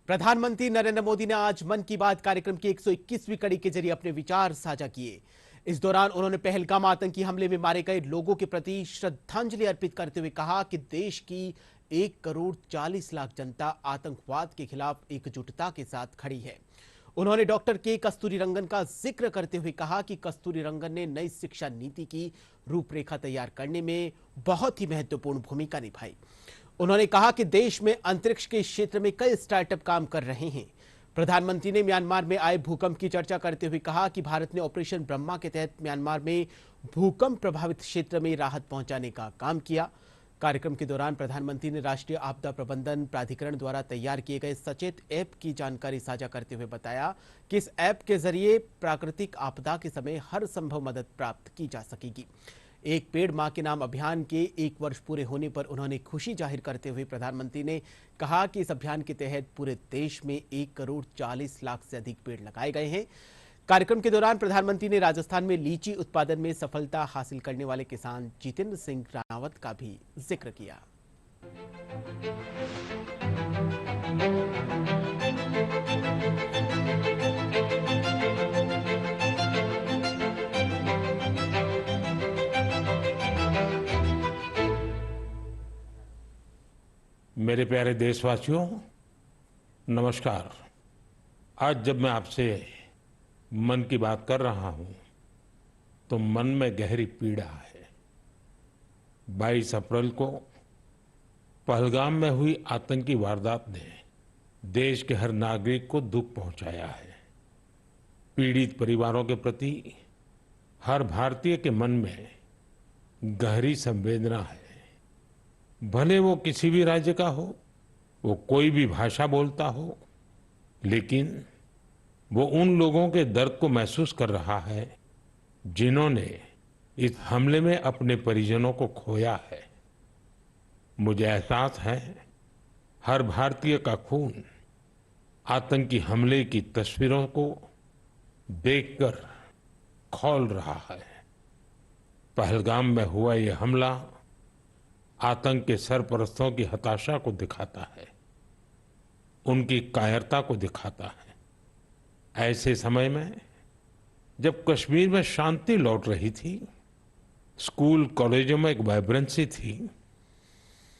प्रधानमंत्री नरेंद्र मोदी ने आज मन की बात कार्यक्रम की 121वीं कड़ी के जरिए अपने विचार साझा किए। इस दौरान उन्होंने पहलगाम आतंकी हमले में मारे गए लोगों के प्रति श्रद्धांजलि अर्पित करते हुए कहा कि देश की 1 करोड़ 40 लाख जनता आतंकवाद के खिलाफ एकजुटता के साथ खड़ी है। उन्होंने डॉक्टर के कस्तूरीरंगन का जिक्र करते हुए कहा कि कस्तूरीरंगन ने नई शिक्षा नीति की रूपरेखा तैयार करने में बहुत ही महत्वपूर्ण भूमिका निभाई। उन्होंने कहा कि देश में अंतरिक्ष के क्षेत्र में कई स्टार्टअप काम कर रहे हैं। प्रधानमंत्री ने म्यांमार में आए भूकंप की चर्चा करते हुए कहा कि भारत ने ऑपरेशन ब्रह्मा के तहत म्यांमार में भूकंप प्रभावित क्षेत्र में राहत पहुंचाने का काम किया। कार्यक्रम के दौरान प्रधानमंत्री ने राष्ट्रीय आपदा प्रबंधन प्राधिकरण द्वारा तैयार किए गए सचेत ऐप की जानकारी साझा करते हुए बताया कि इस ऐप के जरिए प्राकृतिक आपदा के समय हर संभव मदद प्राप्त की जा सकेगी। एक पेड़ मां के नाम अभियान के 1 वर्ष पूरे होने पर उन्होंने खुशी जाहिर करते हुए प्रधानमंत्री ने कहा कि इस अभियान के तहत पूरे देश में 1 करोड़ 40 लाख से अधिक पेड़ लगाए गए हैं। कार्यक्रम के दौरान प्रधानमंत्री ने राजस्थान में लीची उत्पादन में सफलता हासिल करने वाले किसान जितेंद्र सिंह राणावत का भी जिक्र किया। मेरे प्यारे देशवासियों, नमस्कार। आज जब मैं आपसे मन की बात कर रहा हूं तो मन में गहरी पीड़ा है। 22 अप्रैल को पहलगाम में हुई आतंकी वारदात ने देश के हर नागरिक को दुख पहुंचाया है। पीड़ित परिवारों के प्रति हर भारतीय के मन में गहरी संवेदना है। भले वो किसी भी राज्य का हो, वो कोई भी भाषा बोलता हो, लेकिन वो उन लोगों के दर्द को महसूस कर रहा है जिन्होंने इस हमले में अपने परिजनों को खोया है। मुझे एहसास है हर भारतीय का खून आतंकी हमले की तस्वीरों को देखकर खौल रहा है। पहलगाम में हुआ ये हमला आतंक के सरपरस्तों की हताशा को दिखाता है, उनकी कायरता को दिखाता है। ऐसे समय में जब कश्मीर में शांति लौट रही थी, स्कूल कॉलेजों में एक वाइब्रेंसी थी,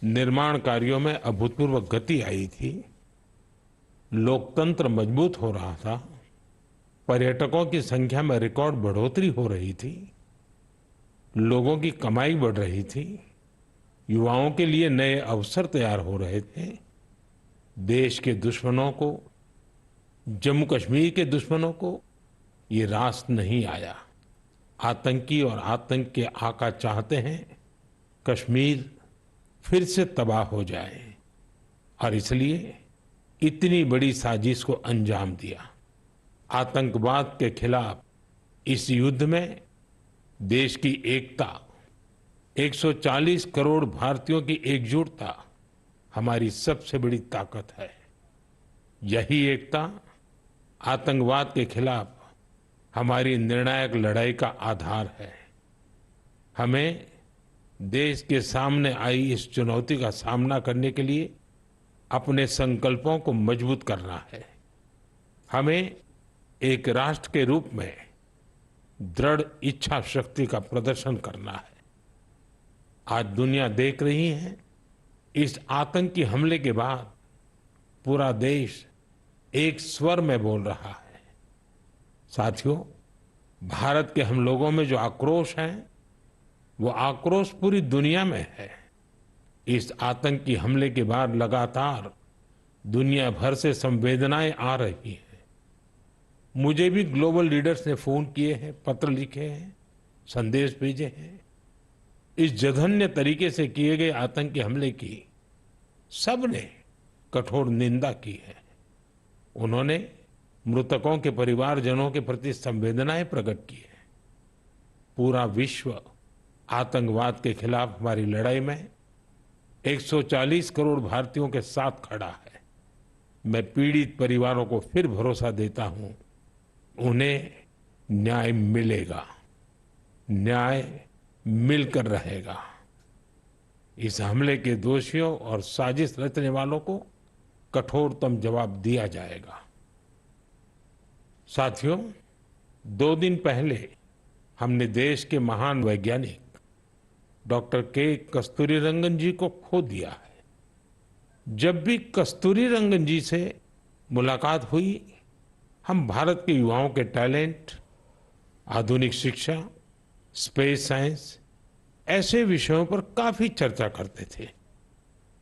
निर्माण कार्यों में अभूतपूर्व गति आई थी, लोकतंत्र मजबूत हो रहा था, पर्यटकों की संख्या में रिकॉर्ड बढ़ोतरी हो रही थी, लोगों की कमाई बढ़ रही थी, युवाओं के लिए नए अवसर तैयार हो रहे थे, देश के दुश्मनों को, जम्मू कश्मीर के दुश्मनों को ये रास नहीं आया। आतंकी और आतंक के आका चाहते हैं कश्मीर फिर से तबाह हो जाए और इसलिए इतनी बड़ी साजिश को अंजाम दिया। आतंकवाद के खिलाफ इस युद्ध में देश की एकता, 140 करोड़ भारतीयों की एकजुटता हमारी सबसे बड़ी ताकत है। यही एकता आतंकवाद के खिलाफ हमारी निर्णायक लड़ाई का आधार है। हमें देश के सामने आई इस चुनौती का सामना करने के लिए अपने संकल्पों को मजबूत करना है। हमें एक राष्ट्र के रूप में दृढ़ इच्छा शक्ति का प्रदर्शन करना है। आज दुनिया देख रही है, इस आतंकी हमले के बाद पूरा देश एक स्वर में बोल रहा है। साथियों, भारत के हम लोगों में जो आक्रोश है, वो आक्रोश पूरी दुनिया में है। इस आतंकी हमले के बाद लगातार दुनिया भर से संवेदनाएं आ रही हैं। मुझे भी ग्लोबल लीडर्स ने फोन किए हैं, पत्र लिखे हैं, संदेश भेजे हैं। इस जघन्य तरीके से किए गए आतंकी हमले की सबने कठोर निंदा की है। उन्होंने मृतकों के परिवारजनों के प्रति संवेदनाएं प्रकट की है। पूरा विश्व आतंकवाद के खिलाफ हमारी लड़ाई में 140 करोड़ भारतीयों के साथ खड़ा है। मैं पीड़ित परिवारों को फिर भरोसा देता हूं, उन्हें न्याय मिलेगा, न्याय मिलकर रहेगा। इस हमले के दोषियों और साजिश रचने वालों को कठोरतम जवाब दिया जाएगा। साथियों, 2 दिन पहले हमने देश के महान वैज्ञानिक डॉक्टर के कस्तूरीरंगन जी को खो दिया है। जब भी कस्तूरीरंगन जी से मुलाकात हुई, हम भारत के युवाओं के टैलेंट, आधुनिक शिक्षा, स्पेस साइंस ऐसे विषयों पर काफी चर्चा करते थे।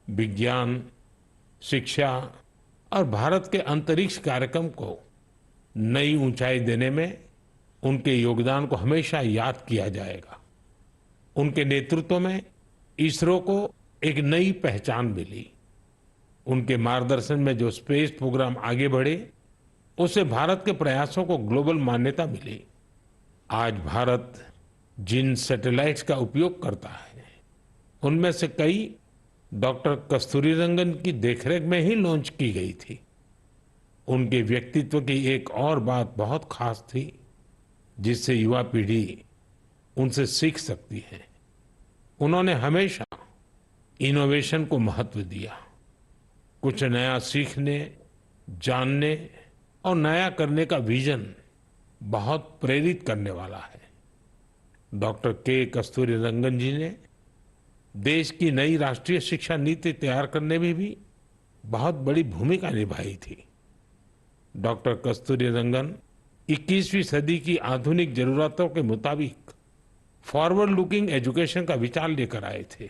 विज्ञान, शिक्षा और भारत के अंतरिक्ष कार्यक्रम को नई ऊंचाई देने में उनके योगदान को हमेशा याद किया जाएगा। उनके नेतृत्व में इसरो को एक नई पहचान मिली। उनके मार्गदर्शन में जो स्पेस प्रोग्राम आगे बढ़े, उससे भारत के प्रयासों को ग्लोबल मान्यता मिली। आज भारत जिन सैटेलाइट्स का उपयोग करता है, उनमें से कई डॉक्टर कस्तूरीरंगन की देखरेख में ही लॉन्च की गई थी। उनके व्यक्तित्व की एक और बात बहुत खास थी, जिससे युवा पीढ़ी उनसे सीख सकती है। उन्होंने हमेशा इनोवेशन को महत्व दिया। कुछ नया सीखने, जानने और नया करने का विजन बहुत प्रेरित करने वाला है। डॉक्टर के कस्तूरीरंगन जी ने देश की नई राष्ट्रीय शिक्षा नीति तैयार करने में भी बहुत बड़ी भूमिका निभाई थी। डॉक्टर कस्तूरीरंगन 21वीं सदी की आधुनिक जरूरतों के मुताबिक फॉरवर्ड लुकिंग एजुकेशन का विचार लेकर आए थे।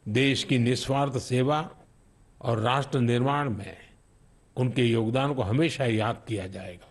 देश की निस्वार्थ सेवा और राष्ट्र निर्माण में उनके योगदान को हमेशा याद किया जाएगा।